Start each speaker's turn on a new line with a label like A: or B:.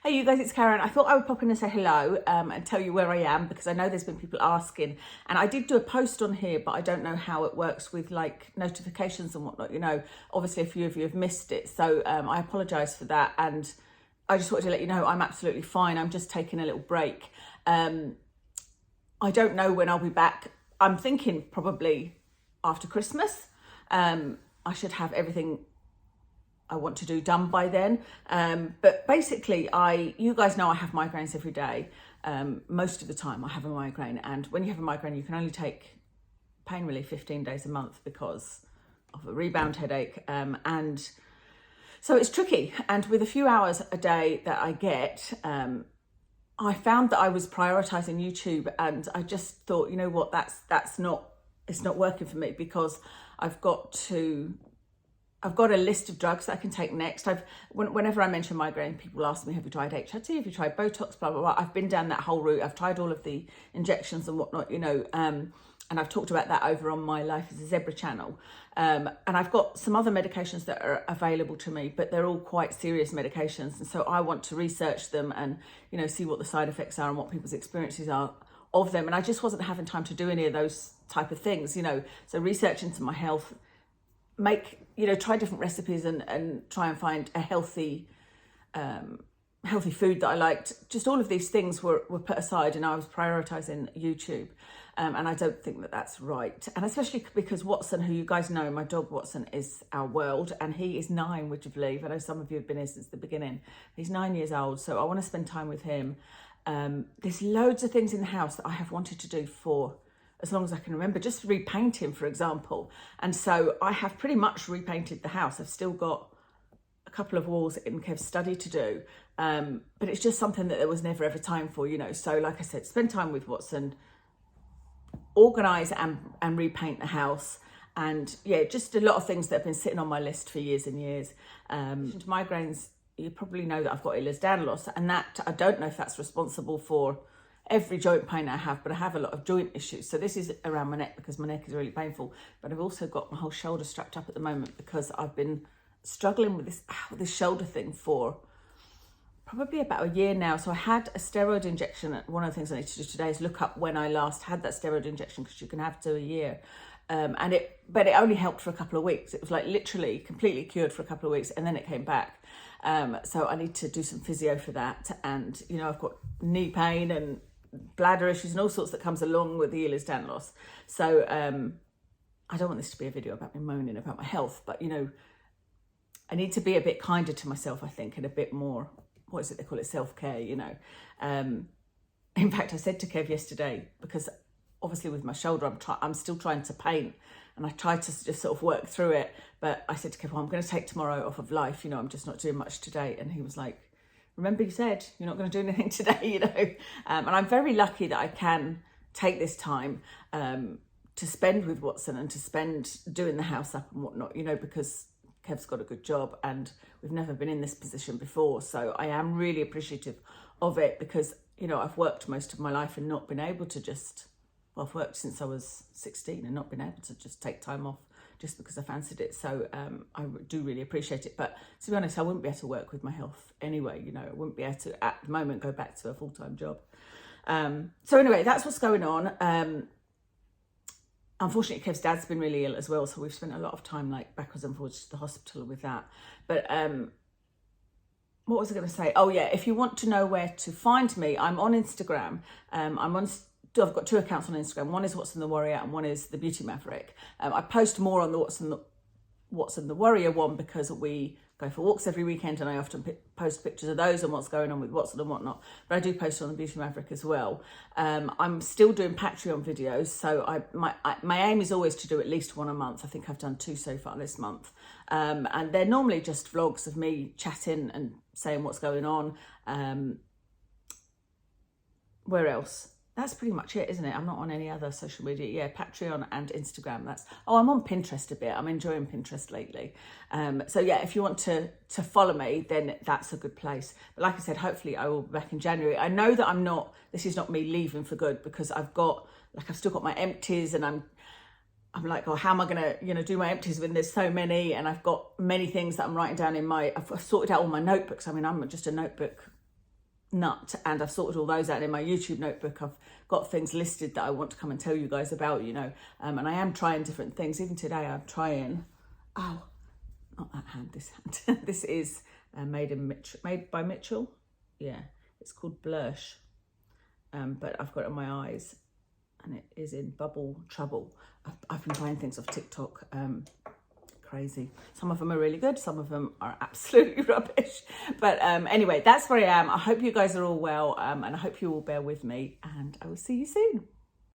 A: Hey you guys, it's Karen. I thought I would pop in and say hello and tell you where I am, because I know there's been people asking, and I did do a post on here, but I don't know how it works with like notifications and whatnot. You know, obviously a few of you have missed it, so I apologise for that, and I just wanted to let you know I'm absolutely fine. I'm just taking a little break. I don't know when I'll be back. I'm thinking probably after Christmas. I should have everything I want to do done by then. But basically, you guys know I have migraines every day. Most of the time I have a migraine, and when you have a migraine, you can only take pain relief 15 days a month because of a rebound headache. And so it's tricky. And with a few hours a day that I get, I found that I was prioritizing YouTube, and I just thought, you know what, it's not working for me, because I've got a list of drugs that I can take next. Whenever I mention migraine, people ask me, have you tried HRT? Have you tried Botox? Blah, blah, blah. I've been down that whole route. I've tried all of the injections and whatnot, you know, and I've talked about that over on my Life as a Zebra channel. And I've got some other medications that are available to me, but they're all quite serious medications. And so I want to research them and, you know, see what the side effects are and what people's experiences are of them. And I just wasn't having time to do any of those type of things, you know. So research into my health, try different recipes and try and find a healthy food that I liked. Just all of these things were put aside, and I was prioritizing YouTube. And I don't think that that's right. And especially because Watson, who you guys know, my dog Watson, is our world, and he is 9, would you believe? I know some of you have been here since the beginning. He's 9 years old, so I want to spend time with him. There's loads of things in the house that I have wanted to do for as long as I can remember, just repaint him, for example. And so I have pretty much repainted the house. I've still got a couple of walls in Kev's study to do, but it's just something that there was never ever time for, you know. So like I said, spend time with Watson, organise and repaint the house, and yeah, just a lot of things that have been sitting on my list for years and years. Migraines, you probably know that I've got Ehlers-Danlos, and that I don't know if that's responsible for every joint pain I have, but I have a lot of joint issues. So this is around my neck because my neck is really painful, but I've also got my whole shoulder strapped up at the moment because I've been struggling with this shoulder thing for probably about a year now. So I had a steroid injection. One of the things I need to do today is look up when I last had that steroid injection, because you can have 2 a year. But it only helped for a couple of weeks. It was like literally completely cured for a couple of weeks, and then it came back. So I need to do some physio for that. And, you know, I've got knee pain and bladder issues and all sorts that comes along with the Ehlers-Danlos. So I don't want this to be a video about me moaning about my health, but, you know, I need to be a bit kinder to myself, I think, and a bit more, what is it they call it, self-care, you know. In fact, I said to Kev yesterday, because obviously with my shoulder, I'm still trying to paint, and I tried to just sort of work through it, but I said to Kev, well, I'm going to take tomorrow off of life, you know, I'm just not doing much today. And he was like, remember you said you're not going to do anything today, you know. And I'm very lucky that I can take this time to spend with Watson and to spend doing the house up and whatnot, you know, because Kev's got a good job and we've never been in this position before. So I am really appreciative of it, because, you know, I've worked most of my life and not been able to I've worked since I was 16 and not been able to just take time off just because I fancied it. So I do really appreciate it. But to be honest, I wouldn't be able to work with my health anyway. You know, I wouldn't be able to at the moment go back to a full-time job. So anyway, that's what's going on. Unfortunately, Kev's dad's been really ill as well. So we've spent a lot of time like backwards and forwards to the hospital with that. But what was I going to say? Oh yeah, if you want to know where to find me, I'm on Instagram. I've got 2 accounts on Instagram. One is Watson the Warrior and one is the Beauty Maverick. I post more on the Watson the Warrior one because we go for walks every weekend, and I often post pictures of those and what's going on with Watson and whatnot. But I do post on the Beauty Maverick as well. I'm still doing Patreon videos, so my aim is always to do at least 1 a month. I think I've done 2 so far this month. And they're normally just vlogs of me chatting and saying what's going on. Where else? That's pretty much it, isn't it? I'm not on any other social media. Yeah, Patreon and Instagram. I'm on Pinterest a bit. I'm enjoying Pinterest lately. So yeah, if you want to follow me, then that's a good place. But like I said, hopefully I will be back in January. I know that this is not me leaving for good, because I've still got my empties, and I'm like, oh, how am I going to, you know, do my empties when there's so many? And I've got many things that I'm writing down I've sorted out all my notebooks. I mean, I'm just a notebook nut, and I've sorted all those out in my YouTube notebook. I've got things listed that I want to come and tell you guys about, you know, and I am trying different things. Even today I'm trying, oh, not that hand, this hand. This is made by Mitchell. Yeah, it's called Blush, but I've got it on my eyes and it is in Bubble Trouble. I've been buying things off TikTok, crazy. Some of them are really good, some of them are absolutely rubbish, but anyway, that's where I am. I hope you guys are all well, and I hope you all bear with me, and I will see you soon.